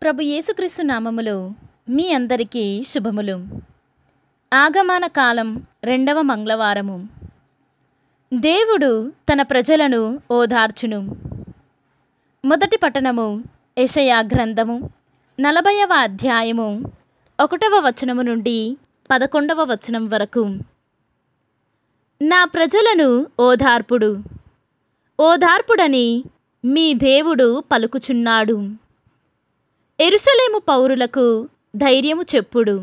ప్రభు యేసుక్రీస్తు నామములో మీ అందరికీ శుభములు. ఆగమన కాలం 2వ మంగళవారము. దేవుడు తన ప్రజలను ఓదార్చును. మొదటి పట్టణము యెషయా గ్రంథము 40వ అధ్యాయము 1వ వచనము నుండి 11వ వచనం వరకు. నా ప్రజలను ఓదార్పుడని మీ దేవుడు పలుకుచున్నాడు. యెరూషలేము పౌరులకు ధైర్యము చెప్పుడు.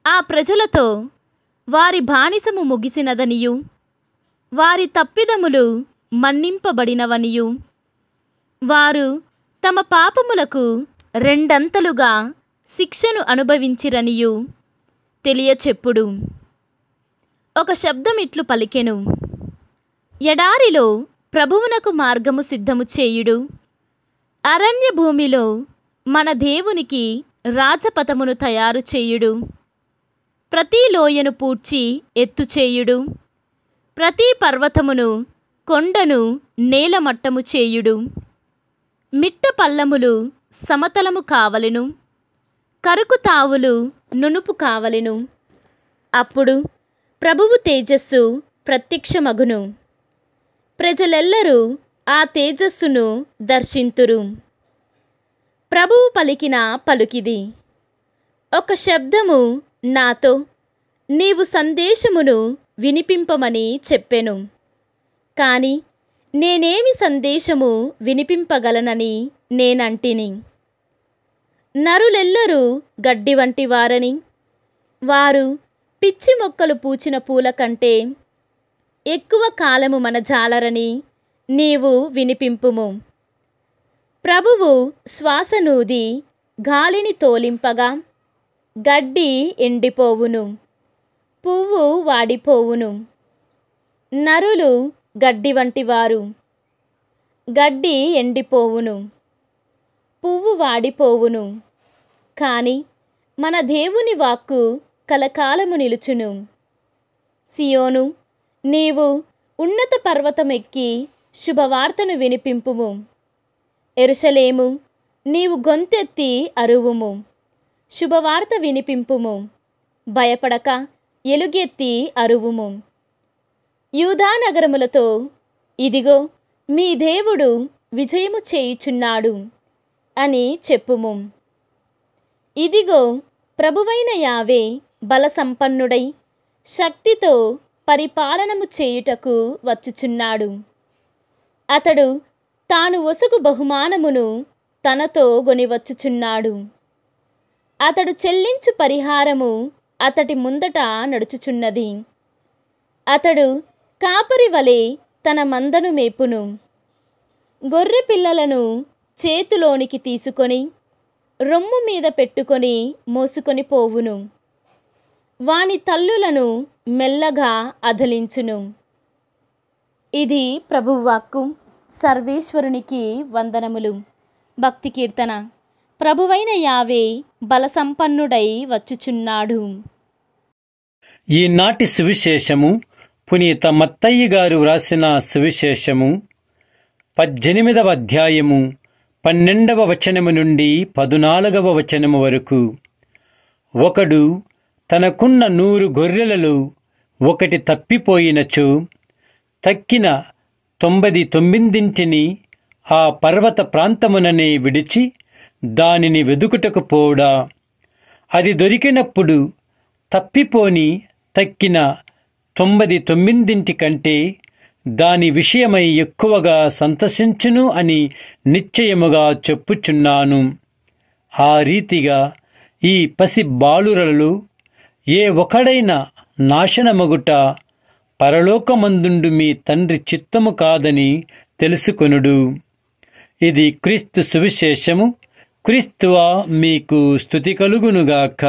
ఆ ప్రజలతో వారి బానిసము ముగిసినదనియు వారి తప్పిదములు మన్నింపబడినవనియు వారు తమ పాపములకు రెండంతలుగా శిక్షను అనుభవించిరనియు తెలియచెప్పుడు. ఒక శబ్దం ఇట్లు పలికెను, ఎడారిలో ప్రభువునకు మార్గము సిద్ధము చేయుడు, అరణ్య భూమిలో మన దేవునికి రాజపథమును తయారు చేయుడు. ప్రతి లోయను పూడ్చి ఎత్తు చేయుడు, ప్రతి పర్వతమును కొండను నేలమట్టము చేయుడు. మిట్ట పల్లములు సమతలము కావలెను, కరుకు తావులు నునుపు కావలెను. అప్పుడు ప్రభువు తేజస్సు ప్రత్యక్షమగును. ప్రజలెల్లరూ ఆ తేజస్సును దర్శింతురు. ప్రభువు పలికిన పలుకిది. ఒక శబ్దము నాతో, నీవు సందేశమును వినిపింపమని చెప్పెను. కాని నేనేమి సందేశము వినిపింపగలనని నేనంటిని. నరులెల్లరూ గడ్డి వంటి వారని, వారు పిచ్చి మొక్కలు పూచిన పూల కంటే ఎక్కువ కాలము మనజాలరని నీవు వినిపింపుము. ప్రభువు శ్వాసనూది గాలిని తోలింపగా గడ్డి ఎండిపోవును, పువ్వు వాడిపోవును. నరులు గడ్డి వంటివారు, గడ్డి ఎండిపోవును, పువ్వు వాడిపోవును. కాని మన దేవుని వాక్కు కలకాలము నిలుచును. సియోను, నీవు ఉన్నత పర్వతమెక్కి శుభవార్తను వినిపింపుము. యెరూషలేము, నీవు గొంతెత్తి అరువుము, శుభవార్త వినిపింపుము. భయపడక ఎలుగెత్తి అరువుము. యూదా నగరములతో, ఇదిగో మీ దేవుడు విజయము చేయుచున్నాడు అని చెప్పుము. ఇదిగో ప్రభువైన యావే బలసంపన్నుడై శక్తితో పరిపాలనము చేయుటకు వచ్చుచున్నాడు. అతడు తాను ఒసగు బహుమానమును తనతో గొనివచ్చుచున్నాడు. అతడు చెల్లించు పరిహారము అతడి ముందట నడుచుచున్నది. అతడు కాపరి వలె తన మందను మేపును. గొర్రె పిల్లలను చేతిలోనికి తీసుకొని రొమ్ము మీద పెట్టుకొని మోసుకొని పోవును. వాని తల్లులను మెల్లగా అదలించును. ఇది ప్రభువాక్కు. సర్వేశ్వరునికి వందనములు. భక్తి కీర్తన. ప్రభువైన యావే బలసంపన్నుడై వచ్చుచున్నాడు. ఈనాటి సువిశేషము పునీత మత్తయ్య గారు వ్రాసిన సువిశేషము 18వ అధ్యాయము 12వ వచనము నుండి 14వ వచనము వరకు. ఒకడు తనకున్న 100 గొర్రెలలో ఒకటి తప్పిపోయినచో తక్కిన 99 ఆ పర్వత ప్రాంతముననే విడిచి దానిని వెదుకుటకు పోడా. అది దొరికినప్పుడు తప్పిపోని తక్కిన 99 కంటే దాని విషయమై ఎక్కువగా సంతసించును అని నిశ్చయముగా చెప్పుచున్నాను. ఆ రీతిగా ఈ పసి బాలురలు ఏ ఒకడైనా నాశనమగుట పరలోకమందుండు మీ తండ్రి చిత్తము కాదని తెలుసుకొనుడు. ఇది క్రీస్తు సువిశేషము. క్రీస్తువా మీకు స్తుతి కలుగునుగాక.